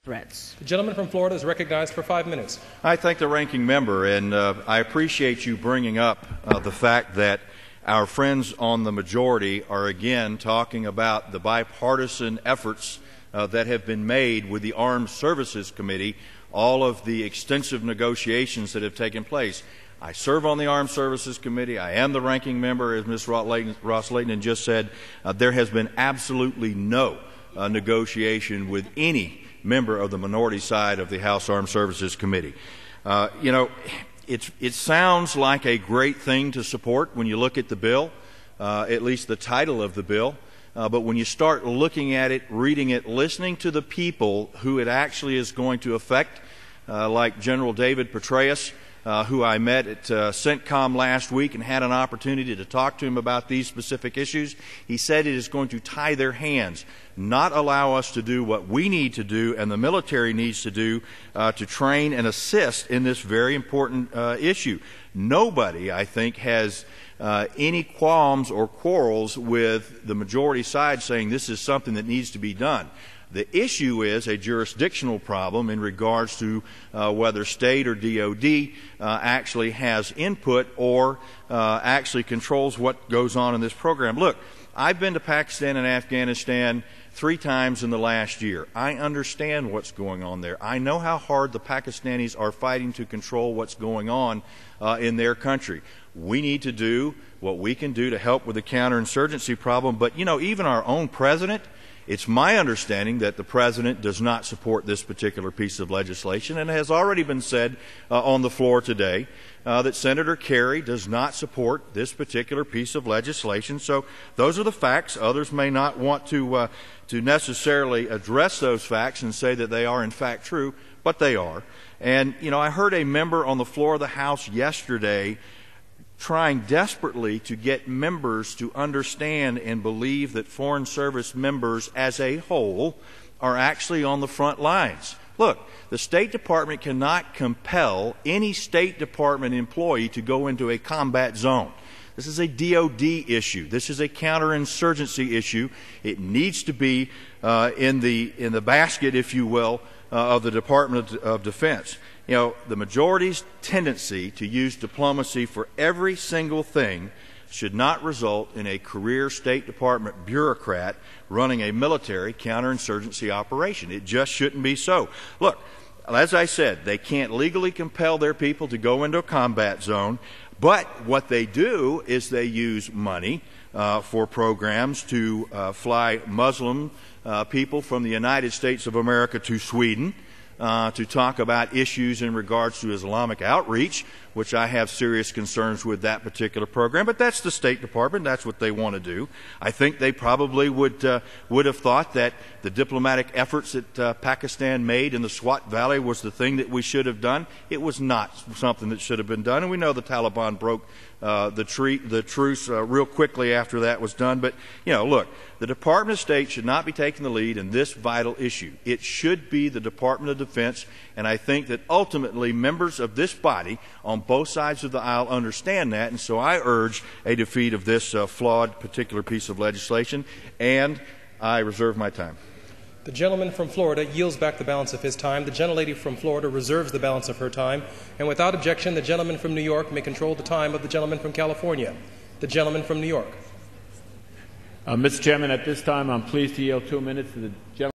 threats. The gentleman from Florida is recognized for 5 minutes. I thank the ranking member, and I appreciate you bringing up the fact that our friends on the majority are again talking about the bipartisan efforts that have been made with the Armed Services Committee, all of the extensive negotiations that have taken place. I serve on the Armed Services Committee. I am the ranking member, as Ms. Ross-Layton just said. There has been absolutely no negotiation with any member of the minority side of the House Armed Services Committee. You know, it sounds like a great thing to support when you look at the bill, at least the title of the bill. But when you start looking at it, reading it, listening to the people who it actually is going to affect, like General David Petraeus, who I met at CENTCOM last week and had an opportunity to talk to him about these specific issues. He said it is going to tie their hands, not allow us to do what we need to do and the military needs to do to train and assist in this very important issue. Nobody, I think, has any qualms or quarrels with the majority side saying this is something that needs to be done. The issue is a jurisdictional problem in regards to whether state or DOD actually has input or actually controls what goes on in this program. Look, I've been to Pakistan and Afghanistan 3 times in the last year. I understand what's going on there. I know how hard the Pakistanis are fighting to control what's going on in their country. We need to do what we can do to help with the counterinsurgency problem. But, you know, even our own president, it's my understanding that the president does not support this particular piece of legislation, and it has already been said on the floor today that Senator Kerry does not support this particular piece of legislation. So those are the facts. Others may not want to necessarily address those facts and say that they are in fact true, but they are. And, you know, I heard a member on the floor of the House yesterday trying desperately to get members to understand and believe that Foreign Service members as a whole are actually on the front lines. Look, the State Department cannot compel any State Department employee to go into a combat zone. This is a DOD issue. This is a counterinsurgency issue. It needs to be in the basket, if you will, of the Department of Defense. You know, the majority's tendency to use diplomacy for every single thing should not result in a career State Department bureaucrat running a military counterinsurgency operation. It just shouldn't be so. Look, as I said, they can't legally compel their people to go into a combat zone, but what they do is they use money for programs to fly Muslim people from the United States of America to Sweden, to talk about issues in regards to Islamic outreach, which I have serious concerns with that particular program. But that's the State Department. That's what they want to do. I think they probably would have thought that the diplomatic efforts that Pakistan made in the Swat Valley was the thing that we should have done. It was not something that should have been done. And we know the Taliban broke the truce real quickly after that was done. But, you know, look, the Department of State should not be taking the lead in this vital issue. It should be the Department of Defense, and I think that ultimately members of this body on both sides of the aisle understand that, and so I urge a defeat of this flawed particular piece of legislation, and I reserve my time. The gentleman from Florida yields back the balance of his time. The gentlelady from Florida reserves the balance of her time. And without objection, the gentleman from New York may control the time of the gentleman from California. The gentleman from New York. Mr. Chairman, at this time, I'm pleased to yield 2 minutes to the gentleman.